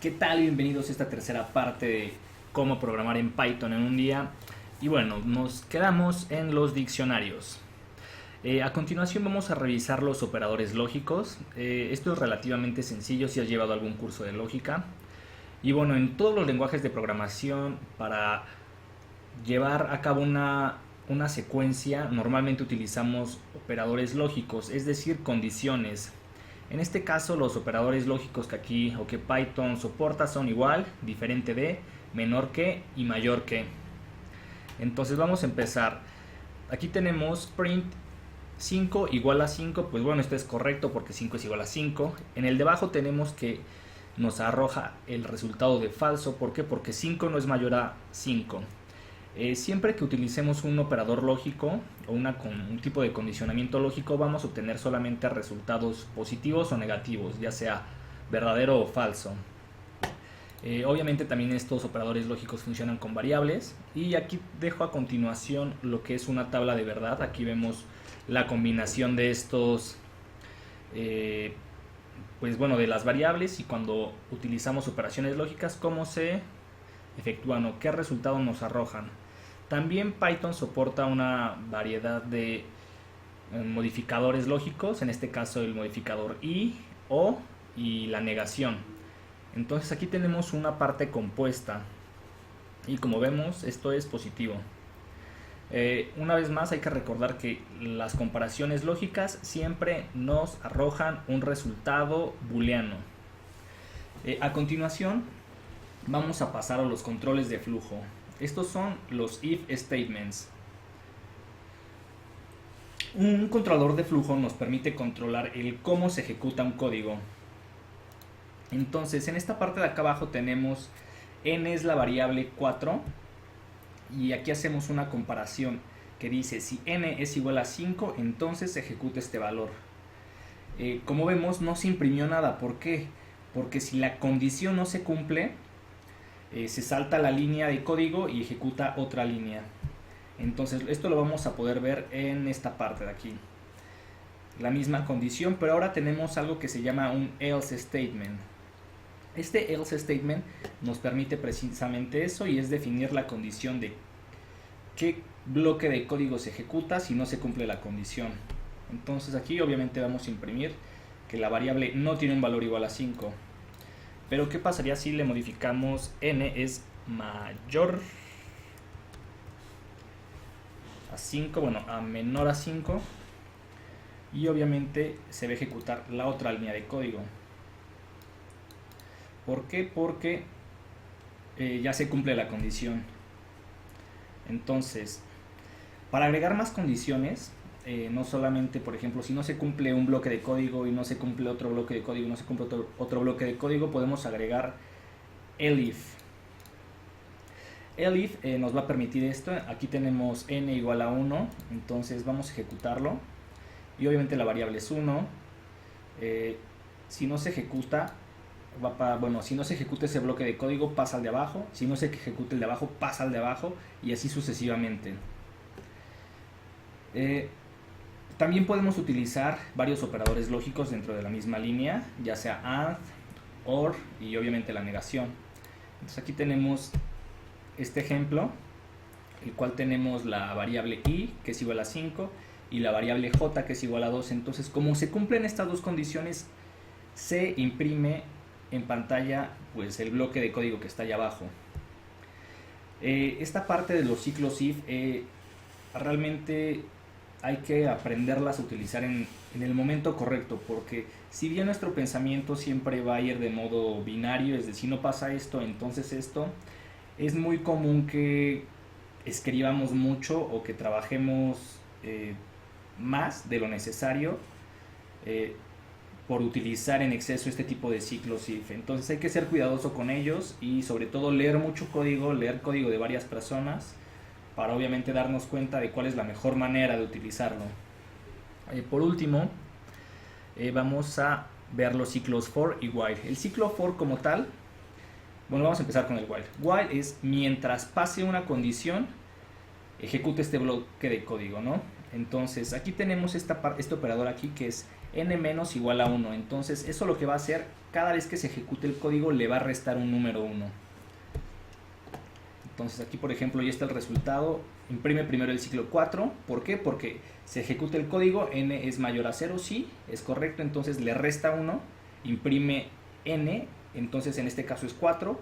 ¿Qué tal? Bienvenidos a esta tercera parte de cómo programar en Python en un día. Y bueno, nos quedamos en los diccionarios. A continuación vamos a revisar los operadores lógicos. Esto es relativamente sencillo si has llevado algún curso de lógica. Y bueno, en todos los lenguajes de programación, para llevar a cabo una secuencia, normalmente utilizamos operadores lógicos, es decir, condiciones. En este caso, los operadores lógicos que aquí o que Python soporta son igual, diferente de, menor que y mayor que. Entonces vamos a empezar. Aquí tenemos print 5 igual a 5, pues bueno, esto es correcto porque 5 es igual a 5. En el de abajo tenemos que nos arroja el resultado de falso. ¿Por qué? Porque 5 no es mayor a 5. Siempre que utilicemos un operador lógico o un tipo de condicionamiento lógico, vamos a obtener solamente resultados positivos o negativos, ya sea verdadero o falso. Obviamente también estos operadores lógicos funcionan con variables, y aquí dejo a continuación lo que es una tabla de verdad. Aquí vemos la combinación de estos pues bueno, de las variables, y cuando utilizamos operaciones lógicas, cómo se efectúan o qué resultado nos arrojan. También Python soporta una variedad de modificadores lógicos, en este caso el modificador i, o y la negación. Entonces aquí tenemos una parte compuesta y como vemos esto es positivo. Una vez más hay que recordar que las comparaciones lógicas siempre nos arrojan un resultado booleano. A continuación vamos a pasar a los controles de flujo. Estos son los if statements. Un controlador de flujo nos permite controlar el cómo se ejecuta un código. Entonces, en esta parte de acá abajo tenemos n es la variable 4, y aquí hacemos una comparación que dice si n es igual a 5, entonces se ejecuta este valor. Como vemos, no se imprimió nada. ¿Por qué? Porque si la condición no se cumple, se salta la línea de código y ejecuta otra línea. Entonces esto lo vamos a poder ver en esta parte de aquí, la misma condición, pero ahora tenemos algo que se llama un else statement. Este else statement nos permite precisamente eso, y es definir la condición de qué bloque de código se ejecuta si no se cumple la condición. Entonces aquí obviamente vamos a imprimir que la variable no tiene un valor igual a 5. Pero ¿qué pasaría si le modificamos n es mayor a 5, bueno, a menor a 5? Y obviamente se va a ejecutar la otra línea de código. ¿Por qué? Porque ya se cumple la condición. Entonces, para agregar más condiciones, no solamente, por ejemplo, si no se cumple un bloque de código y no se cumple otro bloque de código y no se cumple otro bloque de código, podemos agregar elif. Elif nos va a permitir esto. Aquí tenemos n igual a 1, entonces vamos a ejecutarlo, y obviamente la variable es 1. Si no se ejecuta, si no se ejecuta ese bloque de código, pasa al de abajo. Si no se ejecuta el de abajo, pasa al de abajo, y así sucesivamente. También podemos utilizar varios operadores lógicos dentro de la misma línea, ya sea AND, OR y obviamente la negación. Entonces aquí tenemos este ejemplo, el cual tenemos la variable i, que es igual a 5, y la variable j, que es igual a 2. Entonces, como se cumplen estas dos condiciones, se imprime en pantalla pues el bloque de código que está allá abajo. Esta parte de los ciclos if realmente hay que aprenderlas a utilizar en el momento correcto, porque si bien nuestro pensamiento siempre va a ir de modo binario, es decir, si no pasa esto, entonces esto, es muy común que escribamos mucho o que trabajemos más de lo necesario por utilizar en exceso este tipo de ciclos if. Entonces hay que ser cuidadoso con ellos, y sobre todo leer mucho código, leer código de varias personas, para obviamente darnos cuenta de cuál es la mejor manera de utilizarlo. Por último, vamos a ver los ciclos for y while. El ciclo for como tal, bueno, vamos a empezar con el while. While es mientras pase una condición, ejecuta este bloque de código, ¿no? Entonces aquí tenemos este operador aquí, que es n menos igual a 1. Entonces eso lo que va a hacer, cada vez que se ejecute el código le va a restar un número 1. Entonces aquí por ejemplo ya está el resultado. Imprime primero el ciclo 4. ¿Por qué? Porque se ejecuta el código, n es mayor a 0, sí, es correcto, entonces le resta 1, imprime n, entonces en este caso es 4,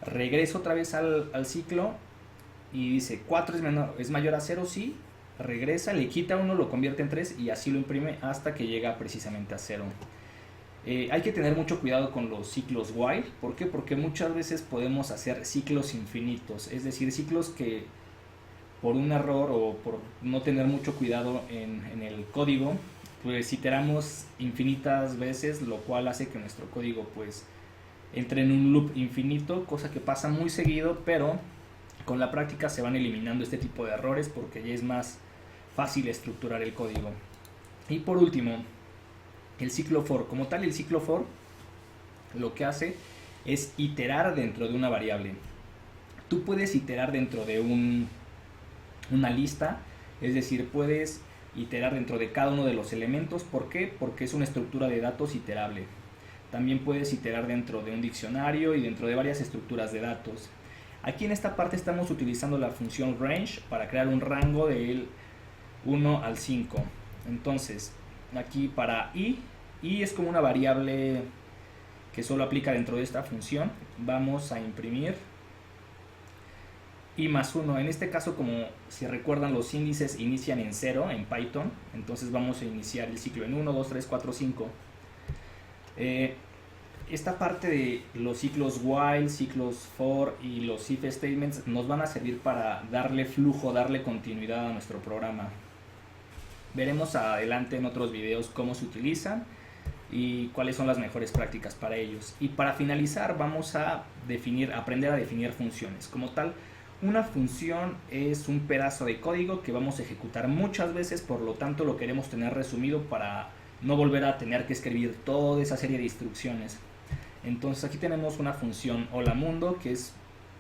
regreso otra vez al ciclo y dice 4 es mayor a 0, sí, regresa, le quita 1, lo convierte en 3 y así lo imprime hasta que llega precisamente a 0. Hay que tener mucho cuidado con los ciclos while. ¿Por qué? Porque muchas veces podemos hacer ciclos infinitos, es decir, ciclos que por un error o por no tener mucho cuidado en el código, pues iteramos infinitas veces, lo cual hace que nuestro código pues entre en un loop infinito, cosa que pasa muy seguido, pero con la práctica se van eliminando este tipo de errores porque ya es más fácil estructurar el código. Y por último, el ciclo for. Como tal, el ciclo for lo que hace es iterar dentro de una variable. Tú puedes iterar dentro de una lista, es decir, puedes iterar dentro de cada uno de los elementos. ¿Por qué? Porque es una estructura de datos iterable. También puedes iterar dentro de un diccionario y dentro de varias estructuras de datos. Aquí en esta parte estamos utilizando la función range para crear un rango del 1 al 5. Entonces, aquí para i es como una variable que solo aplica dentro de esta función. Vamos a imprimir i más 1. En este caso, como si recuerdan, los índices inician en 0 en Python. Entonces vamos a iniciar el ciclo en 1, 2, 3, 4, 5. Esta parte de los ciclos while, ciclos for y los if statements nos van a servir para darle flujo, darle continuidad a nuestro programa. Veremos adelante en otros videos cómo se utilizan y cuáles son las mejores prácticas para ellos. Y para finalizar vamos a aprender a definir funciones. Como tal, una función es un pedazo de código que vamos a ejecutar muchas veces, por lo tanto lo queremos tener resumido para no volver a tener que escribir toda esa serie de instrucciones. Entonces aquí tenemos una función hola mundo que es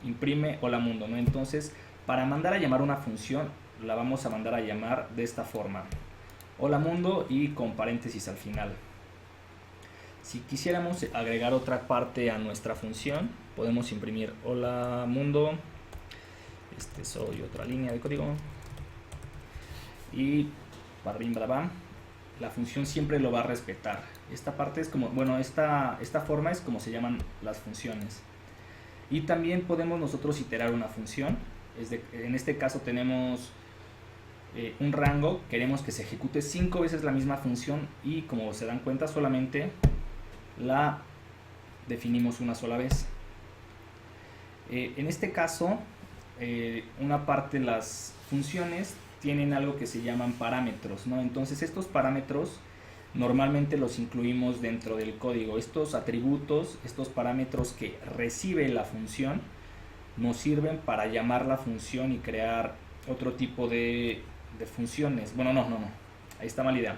imprime hola mundo, ¿no? Entonces para mandar a llamar una función la vamos a mandar a llamar de esta forma: hola mundo y con paréntesis al final. Si quisiéramos agregar otra parte a nuestra función, podemos imprimir hola mundo, soy otra línea de código, y barrim barabam, la función siempre lo va a respetar. Esta parte es como, bueno, esta forma es como se llaman las funciones. Y también podemos nosotros iterar una función. En este caso tenemos un rango, queremos que se ejecute 5 veces la misma función y como se dan cuenta solamente la definimos una sola vez. En este caso, una parte de las funciones tienen algo que se llaman parámetros, ¿no? Entonces estos parámetros normalmente los incluimos dentro del código. Estos atributos, estos parámetros que recibe la función, nos sirven para llamar la función y crear otro tipo de funciones. Bueno, no, ahí está mal idea.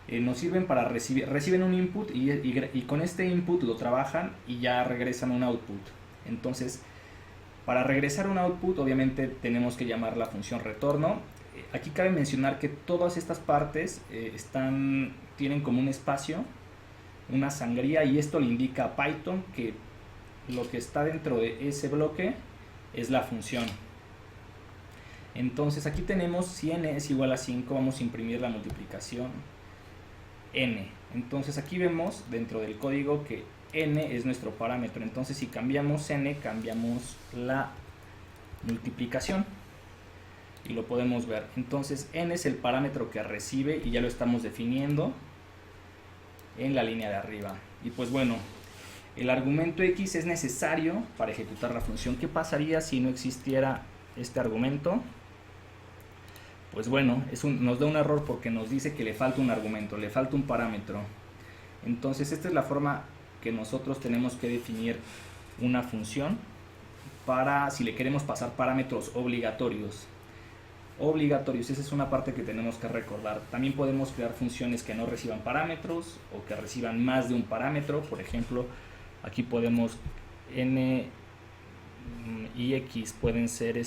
Nos sirven para reciben un input y con este input lo trabajan y ya regresan un output. Entonces, para regresar un output, obviamente tenemos que llamar la función retorno. Aquí cabe mencionar que todas estas partes tienen como un espacio, una sangría, y esto le indica a Python que lo que está dentro de ese bloque es la función. Entonces aquí tenemos, si n es igual a 5, vamos a imprimir la multiplicación n. Entonces aquí vemos dentro del código que n es nuestro parámetro. Entonces si cambiamos n, cambiamos la multiplicación y lo podemos ver. Entonces n es el parámetro que recibe y ya lo estamos definiendo en la línea de arriba. Y pues bueno, el argumento x es necesario para ejecutar la función. ¿Qué pasaría si no existiera este argumento? Pues bueno, nos da un error porque nos dice que le falta un argumento, le falta un parámetro. Entonces esta es la forma que nosotros tenemos que definir una función para si le queremos pasar parámetros obligatorios. Esa es una parte que tenemos que recordar. También podemos crear funciones que no reciban parámetros o que reciban más de un parámetro. Por ejemplo, aquí podemos n y x pueden ser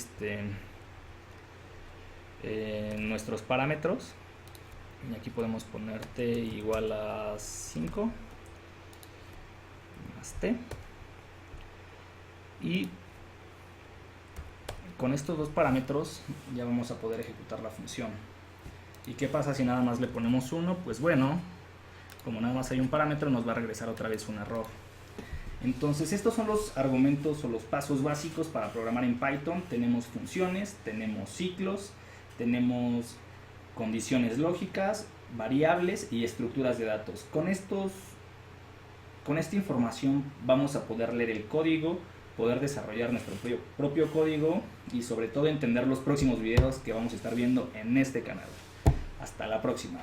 nuestros parámetros. Y aquí podemos poner t igual a 5 más t. Y con estos dos parámetros ya vamos a poder ejecutar la función. ¿Y qué pasa si nada más le ponemos 1? Pues bueno, como nada más hay un parámetro, nos va a regresar otra vez un error. Entonces estos son los argumentos o los pasos básicos para programar en Python. Tenemos funciones, tenemos ciclos, tenemos condiciones lógicas, variables y estructuras de datos. Con esta información vamos a poder leer el código, poder desarrollar nuestro propio código y sobre todo entender los próximos videos que vamos a estar viendo en este canal. Hasta la próxima.